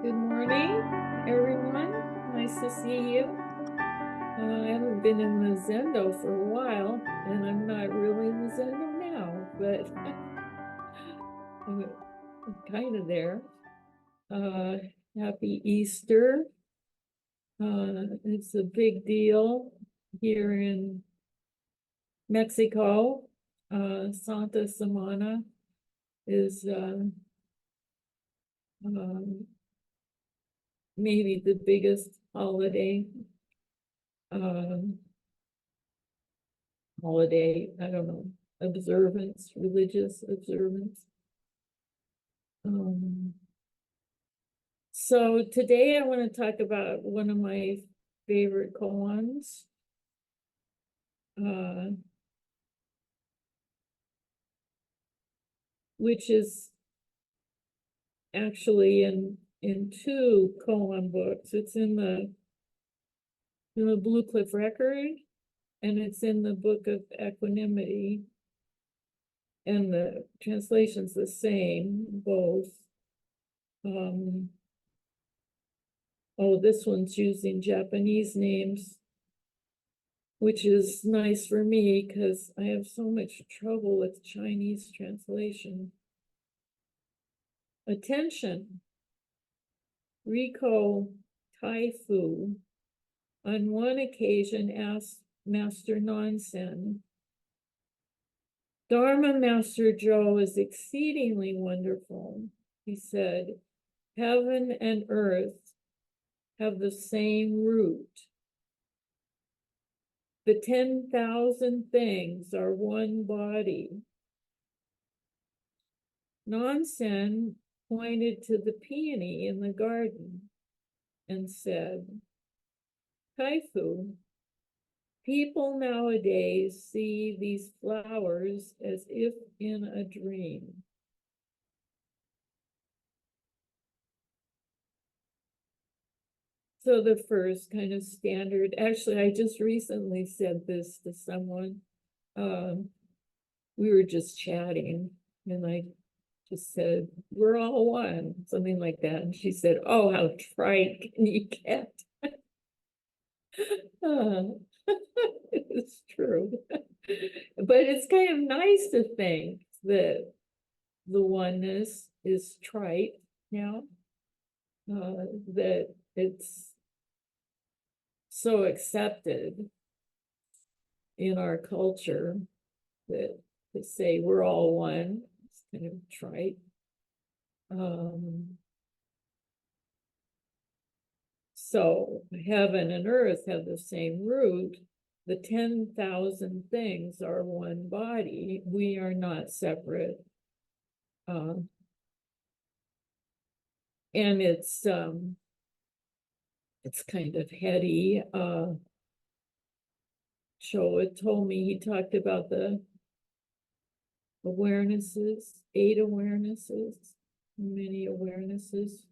Good morning, everyone. Nice to see you. I haven't been in the Zendo for a while, and I'm not really in the Zendo now, but I'm kind of there. Uh, Happy Easter. It's a big deal here in Mexico. Santa Semana is um, maybe the biggest um, holiday, I don't know, observance, religious observance. Um, so today I want to talk about one of my favorite koans, uh, which is actually in two koan books. It's in the Blue Cliff Record, and it's in the Book of Equanimity, and the translation's the same, both. Um, oh, this one's using Japanese names, which is nice for me because I have so much trouble with Chinese translation. Attention, Riko Taifu on one occasion asked Master Nansen, Dharma Master Joe is exceedingly wonderful. He said, heaven and earth have the same root. The 10,000 things are one body. Nansen pointed to the peony in the garden and said, Kaifu, people nowadays see these flowers as if in a dream. So the first kind of standard, actually, I just recently said this to someone. Um, we were just chatting, and I just said, we're all one, something like that. And she said, oh, how trite can you get? Uh, it's true. But it's kind of nice to think that the oneness is trite now, that it's so accepted in our culture that to say we're all one, it's kind of trite. Um, so heaven and earth have the same root. The 10,000 things are one body. We are not separate. Uh, and it's kind of heady. Choa told me he talked about the awarenesses, 8 awarenesses, many awarenesses.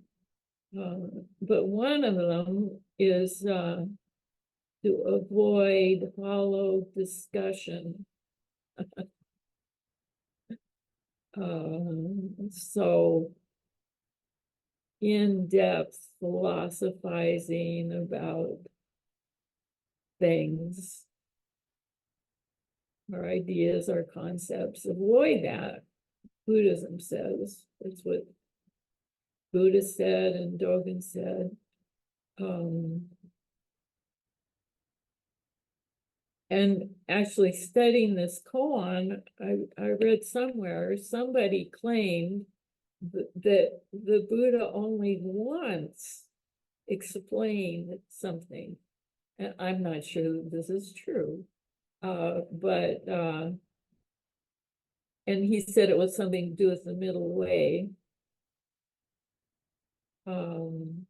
But one of them is to avoid hollow discussion. So in-depth philosophizing about things or ideas or concepts. Avoid that. Buddhism says that's what Buddha said and Dogen said. Um, and actually studying this koan, I read somewhere somebody claimed that the Buddha only once explained something. And I'm not sure that this is true, but and he said it was something to do with the middle way. Um,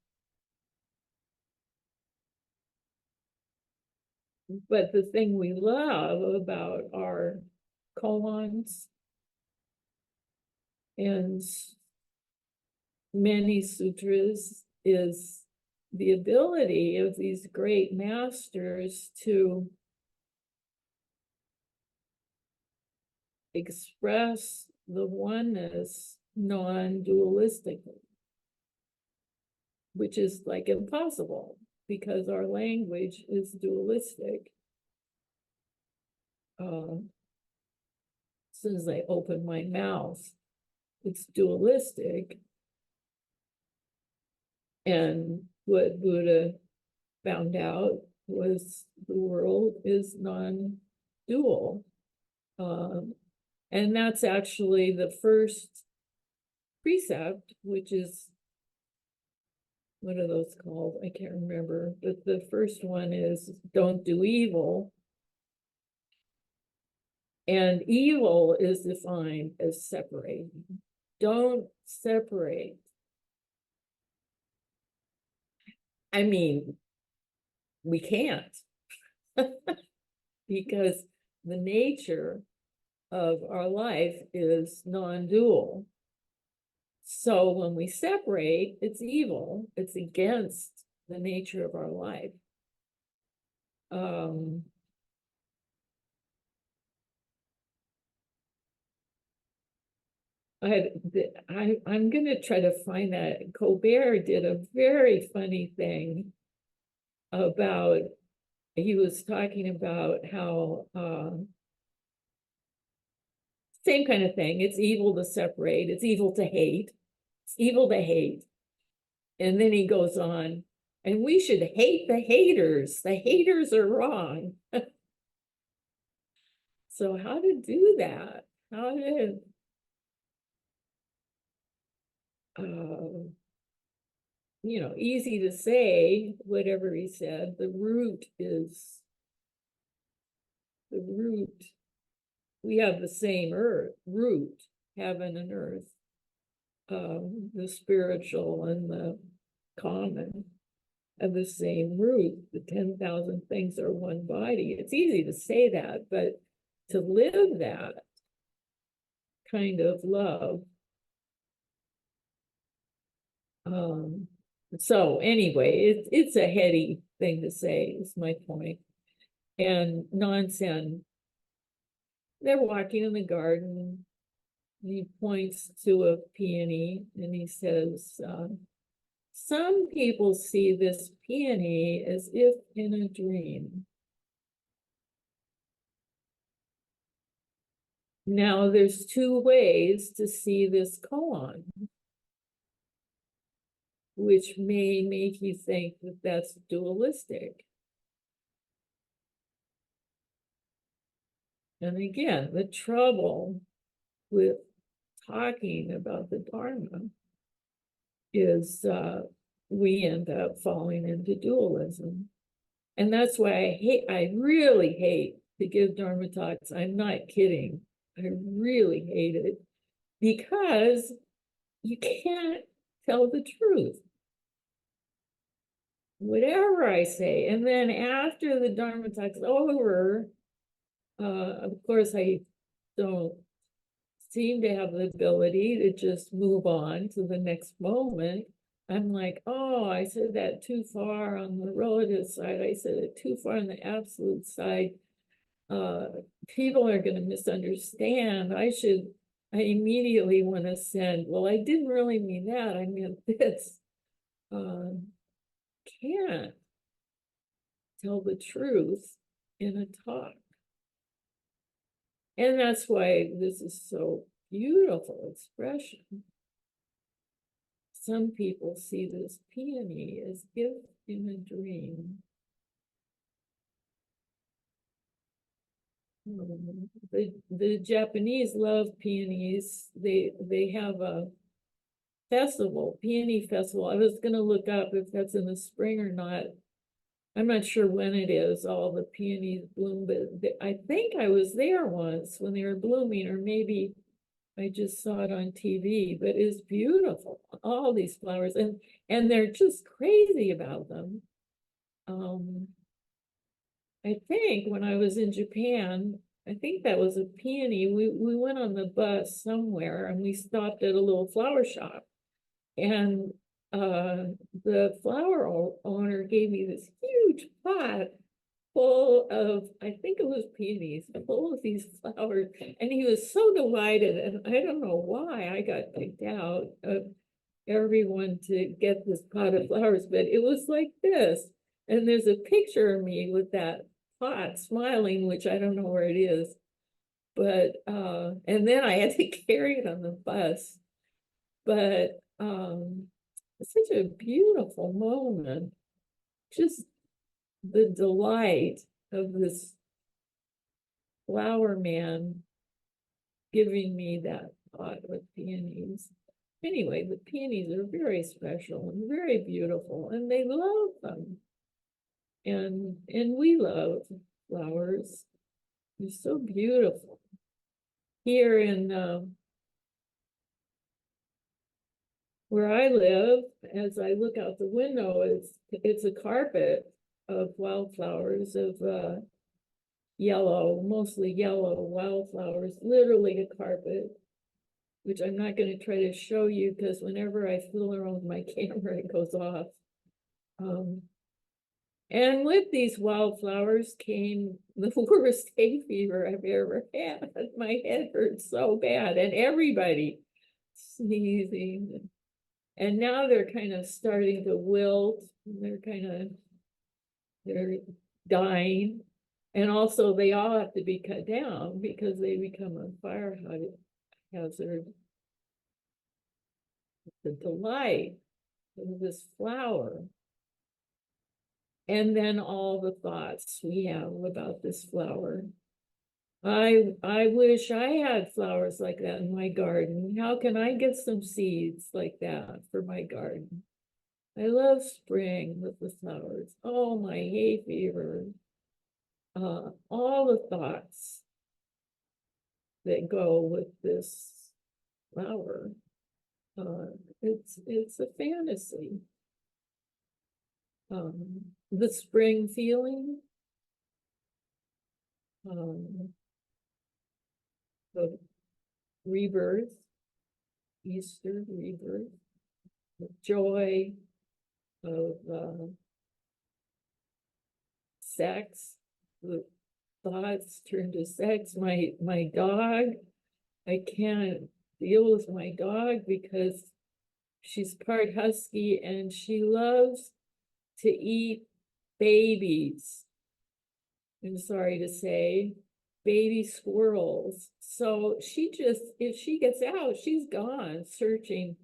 but the thing we love about our koans and many sutras is the ability of these great masters to express the oneness non-dualistically. which is like impossible because our language is dualistic. As soon as I open my mouth, it's dualistic. And what Buddha found out was the world is non-dual. And that's actually the first precept, which is, what are those called? I can't remember, but the first one is don't do evil. And evil is defined as separating. Don't separate. I mean, we can't because the nature of our life is non-dual. So when we separate, it's evil. It's against the nature of our life. I'm going to try to find that. Colbert did a very funny thing about, he was talking about how, same kind of thing. It's evil to separate. It's evil to hate. It's evil to hate. And then he goes on, and we should hate the haters. The haters are wrong. So how to do that? How to, easy to say, whatever he said, the root, we have the same root, heaven and earth, the spiritual and the common have the same root. The 10,000 things are one body. It's easy to say that, but to live that kind of love. So anyway, it's a heady thing to say, is my point. And Nansen, they're walking in the garden. He points to a peony and he says, some people see this peony as if in a dream. Now there's two ways to see this koan, which may make you think that that's dualistic. And again, the trouble with talking about the Dharma is we end up falling into dualism. And that's why I really hate to give Dharma talks. I'm not kidding. I really hate it because you can't tell the truth. Whatever I say. And then after the Dharma talk's over, of course, I don't seem to have the ability to just move on to the next moment. I'm like, oh, I said that too far on the relative side. I said it too far on the absolute side. People are going to misunderstand. I immediately want to send, well, I didn't really mean that. I meant this. Can't tell the truth in a talk. And that's why this is so beautiful expression. Some people see this peony as if in a dream. The Japanese love peonies. They have a festival, peony festival. I was going to look up if that's in the spring or not. I'm not sure when it is, all the peonies bloom, but I think I was there once when they were blooming, or maybe I just saw it on TV, but it's beautiful, all these flowers, and they're just crazy about them. I think when I was in Japan, I think that was a peony. We went on the bus somewhere and we stopped at a little flower shop. And the flower owner gave me this huge pot full of, I think it was peonies, full of these flowers. And he was so delighted. And I don't know why I got picked out. everyone to get this pot of flowers, but it was like this. And there's a picture of me with that pot smiling, which I don't know where it is. But and then I had to carry it on the bus. But it's such a beautiful moment. Just the delight of this flower man giving me that pot with peonies. Anyway, the peonies are very special and very beautiful, and they love them. And we love flowers. They're so beautiful. Here in where I live, as I look out the window, it's a carpet of wildflowers, of yellow, mostly yellow wildflowers, literally a carpet, which I'm not going to try to show you because whenever I fiddle around with my camera, it goes off. And with these wildflowers came the worst hay fever I've ever had. My head hurt so bad, and everybody sneezing. And now they're kind of starting to wilt. They're dying. And also they all have to be cut down because they become a fire hazard. The delight of this flower. And then all the thoughts we have about this flower. I wish I had flowers like that in my garden. How can I get some seeds like that for my garden? I love spring with the flowers. Oh, my hay fever. All the thoughts that go with this flower. It's a fantasy. The spring feeling. Of rebirth, Easter rebirth, the joy of sex, the thoughts turn to sex. My dog, I can't deal with my dog because she's part husky and she loves to eat babies. I'm sorry to say, baby squirrels. So she just, if she gets out, she's gone searching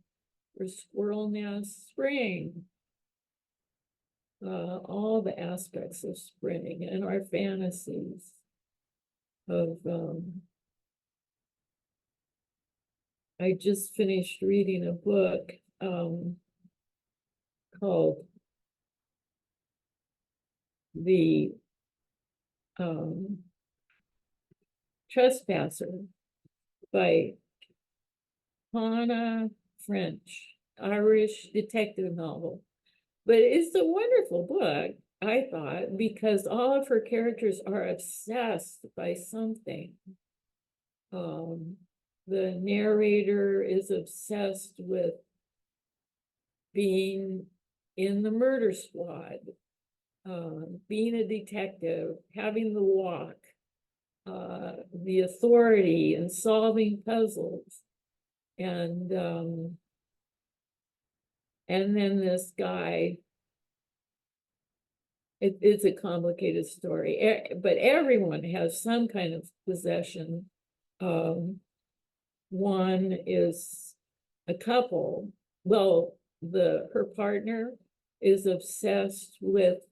for squirrel nests, spring, all the aspects of spring and our fantasies of, I just finished reading a book called The Trespasser by Hannah French, Irish detective novel. But it's a wonderful book, I thought, because all of her characters are obsessed by something. The narrator is obsessed with being in the murder squad, being a detective, having the walk, the authority, and solving puzzles. And then this guy, it's a complicated story, but everyone has some kind of possession. One is a couple. Well, her partner is obsessed with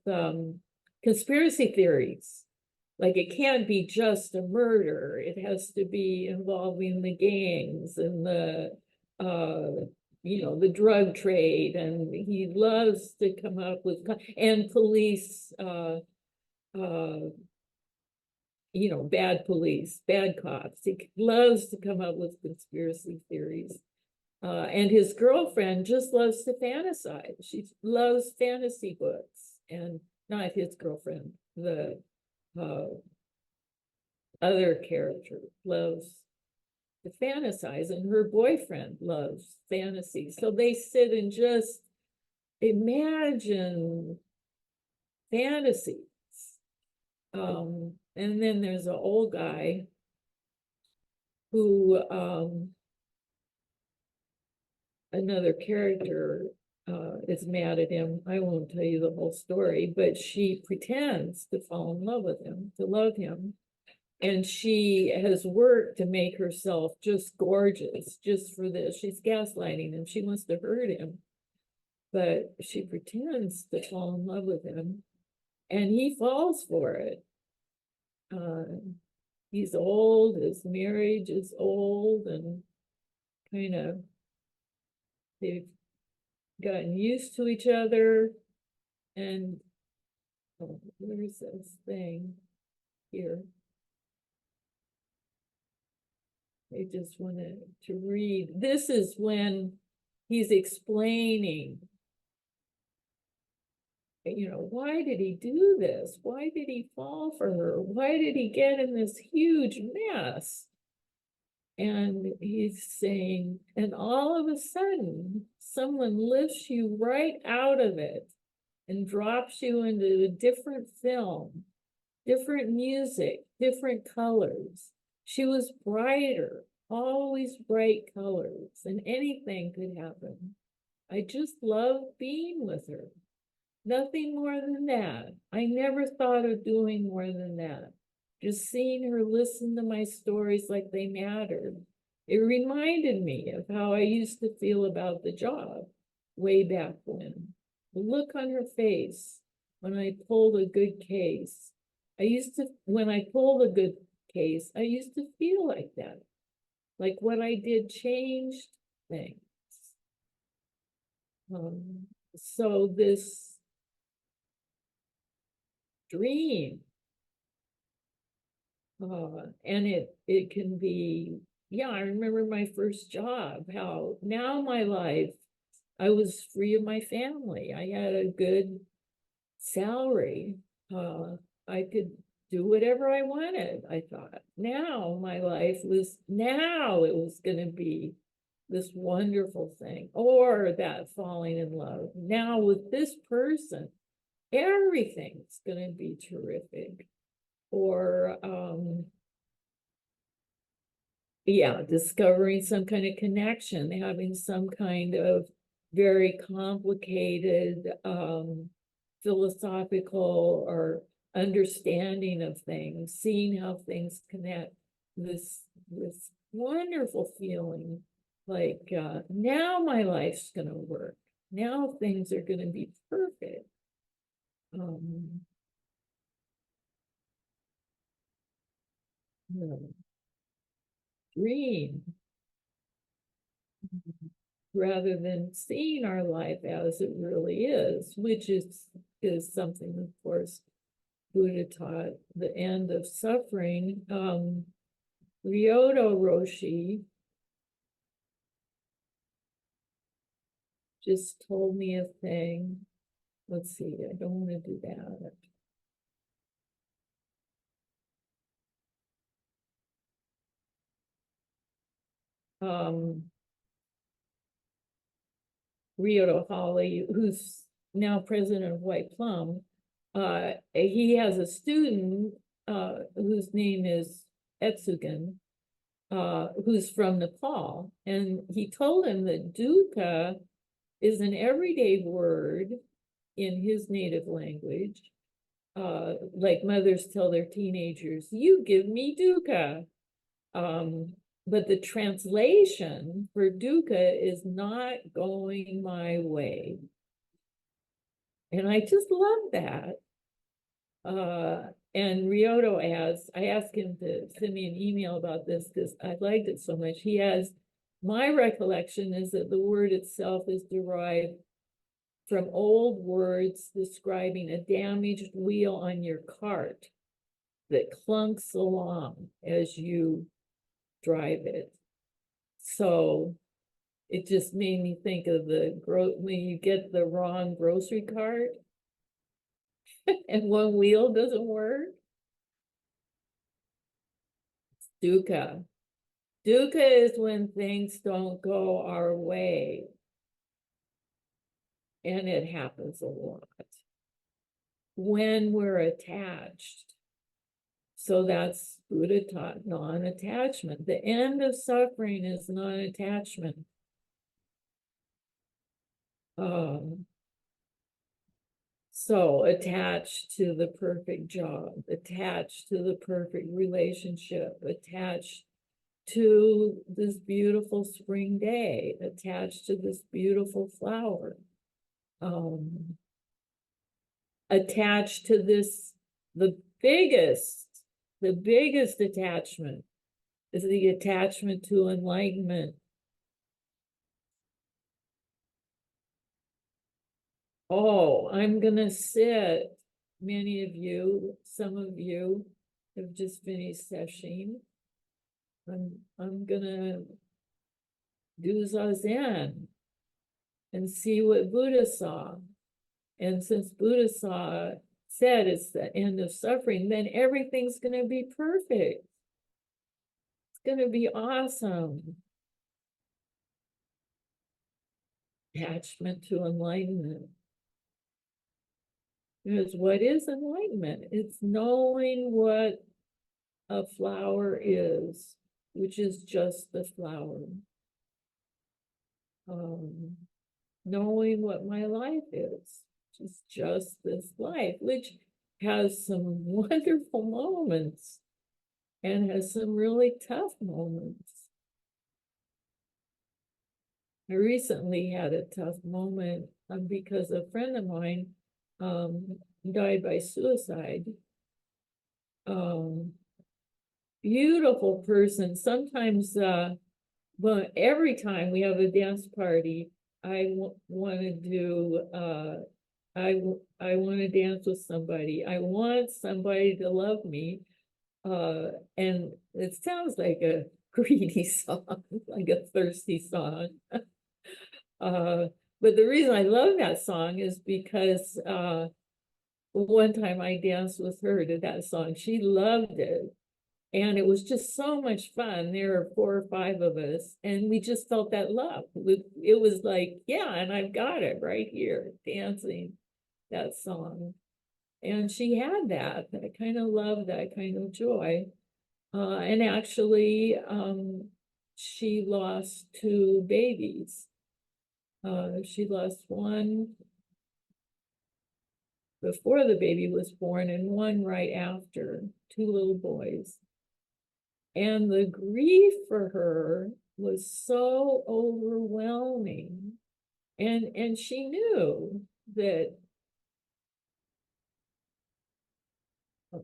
conspiracy theories. Like it can't be just a murder. It has to be involving the gangs and the the drug trade, and he loves to come up with and police bad police, bad cops. He loves to come up with conspiracy theories. And his girlfriend just loves to fantasize. She loves fantasy books. And not his girlfriend, the other character loves to fantasize, and her boyfriend loves fantasy. So they sit and just imagine fantasies. And then there's an old guy who another character is mad at him. I won't tell you the whole story, but she pretends to fall in love with him, to love him. And she has worked to make herself just gorgeous just for this. She's gaslighting him. She wants to hurt him, but she pretends to fall in love with him, and he falls for it. He's old, his marriage is old, and kind of they've gotten used to each other. And oh, where's this thing here? I just wanted to read. This is when he's explaining, why did he do this? Why did he fall for her? Why did he get in this huge mess? And he's saying, and all of a sudden, someone lifts you right out of it and drops you into a different film, different music, different colors. She was brighter, always bright colors, and anything could happen. I just loved being with her. Nothing more than that. I never thought of doing more than that. Just seeing her listen to my stories like they mattered. It reminded me of how I used to feel about the job way back when. The look on her face when I pulled a good case. When I pulled a good case, I used to feel like that. Like what I did changed things. So this dream, and it can be, yeah, I remember my first job, how now my life, I was free of my family. I had a good salary. I could do whatever I wanted, I thought. Now my life was, now it was going to be this wonderful thing, or that falling in love. Now with this person, everything's going to be terrific. Or, yeah, discovering some kind of connection, having some kind of very complicated philosophical or understanding of things, seeing how things connect, this wonderful feeling like now my life's going to work. Now things are going to be perfect. Dream rather than seeing our life as it really is, which is something, of course, Buddha taught, the end of suffering. Ryodo Roshi just told me a thing. Let's see, I don't want to do that. Ryodo Hawley, who's now president of White Plum, he has a student whose name is Etsugen, who's from Nepal. And he told him that dukkha is an everyday word in his native language. Like mothers tell their teenagers, you give me dukkha. But the translation for dukkha is not going my way. And I just love that. And Ryodo adds, I asked him to send me an email about this because I liked it so much. He has, my recollection is that the word itself is derived from old words describing a damaged wheel on your cart that clunks along as you drive it. So it just made me think of when you get the wrong grocery cart and one wheel doesn't work. Dukkha. Dukkha is when things don't go our way. And it happens a lot when we're attached. So that's Buddha taught non-attachment. The end of suffering is non-attachment. So attached to the perfect job, attached to the perfect relationship, attached to this beautiful spring day, attached to this beautiful flower, attached to this, the biggest attachment is the attachment to enlightenment. Oh, I'm gonna sit. Many of you, some of you have just finished session. I'm gonna do Zazen and see what Buddha saw. And since Buddha said it's the end of suffering, then everything's gonna be perfect. It's gonna be awesome. Attachment to enlightenment. Because what is enlightenment? It's knowing what a flower is, which is just the flower. Knowing what my life is, which is just this life, which has some wonderful moments and has some really tough moments. I recently had a tough moment because a friend of mine died by suicide. Beautiful person. Sometimes, well, every time we have a dance party, I want to do, I want to dance with somebody. I want somebody to love me. And it sounds like a greedy song, like a thirsty song. But the reason I love that song is because one time I danced with her to that song. She loved it. And it was just so much fun. There were 4 or 5 of us, and we just felt that love. It was like, yeah, and I've got it right here, dancing that song. And she had that kind of love, that kind of joy. And actually, she lost 2 babies. She lost one before the baby was born and one right after, 2 little boys. And the grief for her was so overwhelming. And she knew that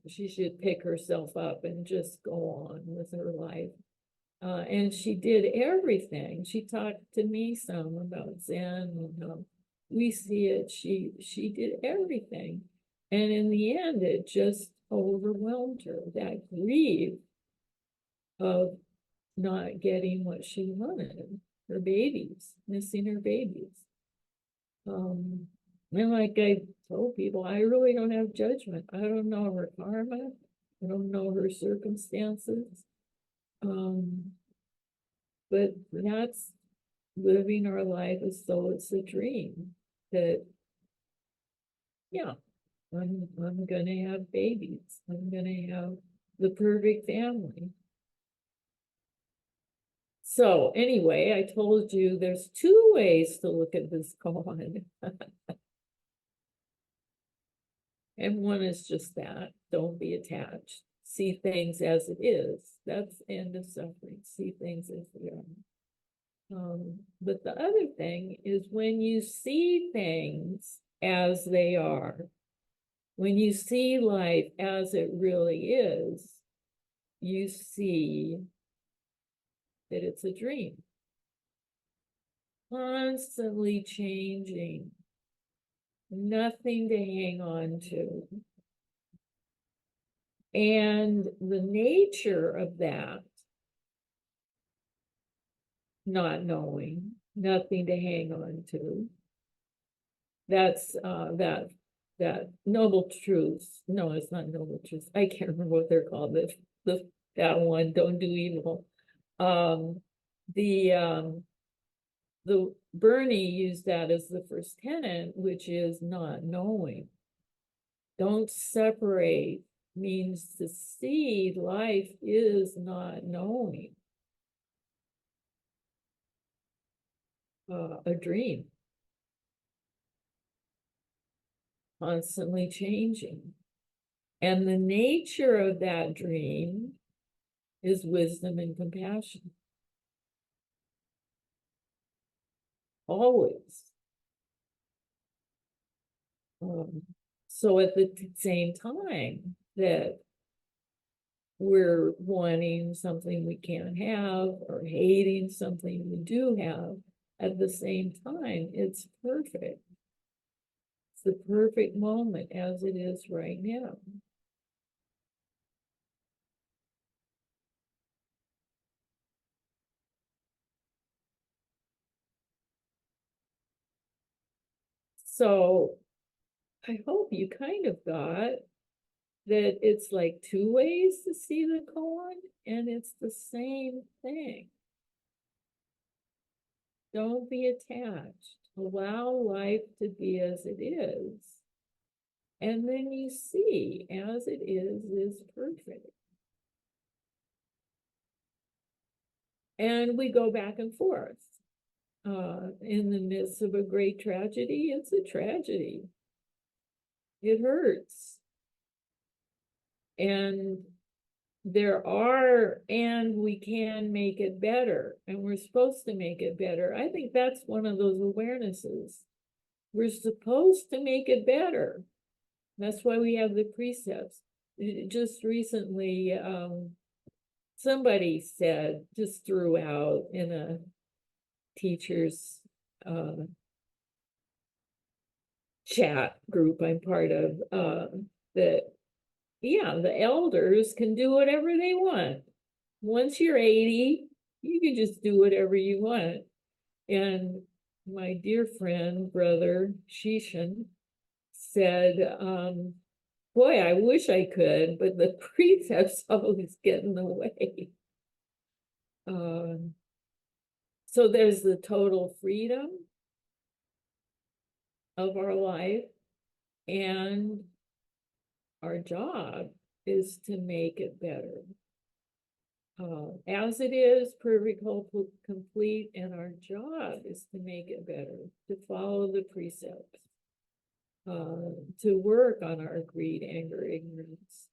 she should pick herself up and just go on with her life. And she did everything. She talked to me some about Zen and how we see it. She did everything. And in the end, it just overwhelmed her, that grief of not getting what she wanted, her babies, missing her babies. And like I told people, I really don't have judgment. I don't know her karma. I don't know her circumstances. But that's living our life as though it's a dream that, yeah, I'm gonna have babies. I'm gonna have the perfect family. So anyway, I told you there's 2 ways to look at this koan. And one is just that, don't be attached. See things as it is. That's the end of suffering. See things as they are. But the other thing is when you see things as they are, when you see life as it really is, you see that it's a dream. Constantly changing, nothing to hang on to. And the nature of that, not knowing, nothing to hang on to, that's that noble truth. No, it's not noble truth. I can't remember what they're called. That one, don't do evil. The Bernie used that as the first tenet, which is not knowing. Don't separate means to see life is not knowing. A dream. constantly changing. And the nature of that dream is wisdom and compassion. Always. So at the same time that we're wanting something we can't have or hating something we do have, at the same time, it's perfect. It's the perfect moment as it is right now. So I hope you kind of got that it's like two ways to see the koan, and it's the same thing. Don't be attached. Allow life to be as it is. And then you see, as it is perfect. And we go back and forth. In the midst of a great tragedy, it's a tragedy. It hurts. And we can make it better, and we're supposed to make it better. I think that's one of those awarenesses. We're supposed to make it better. That's why we have the precepts. Just recently, somebody said, just threw out in a teacher's chat group I'm part of, that, yeah, the elders can do whatever they want. Once you're 80, you can just do whatever you want. And my dear friend, brother Shishan, said, boy, I wish I could, but the precepts always get in the way. So there's the total freedom of our life, and our job is to make it better. As it is, perfect, whole, complete, and our job is to make it better, to follow the precepts, to work on our greed, anger, ignorance,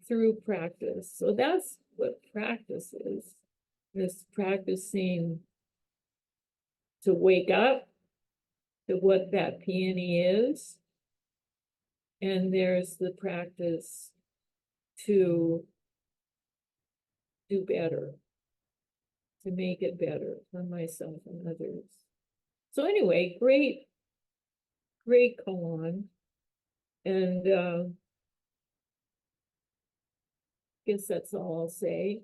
through practice. So that's what practice is practicing to wake up to what that peony is. And there's the practice to do better, to make it better for myself and others. So anyway, great koan. And guess that's all I'll say.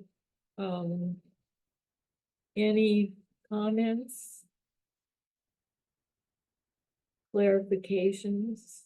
Any comments, clarifications?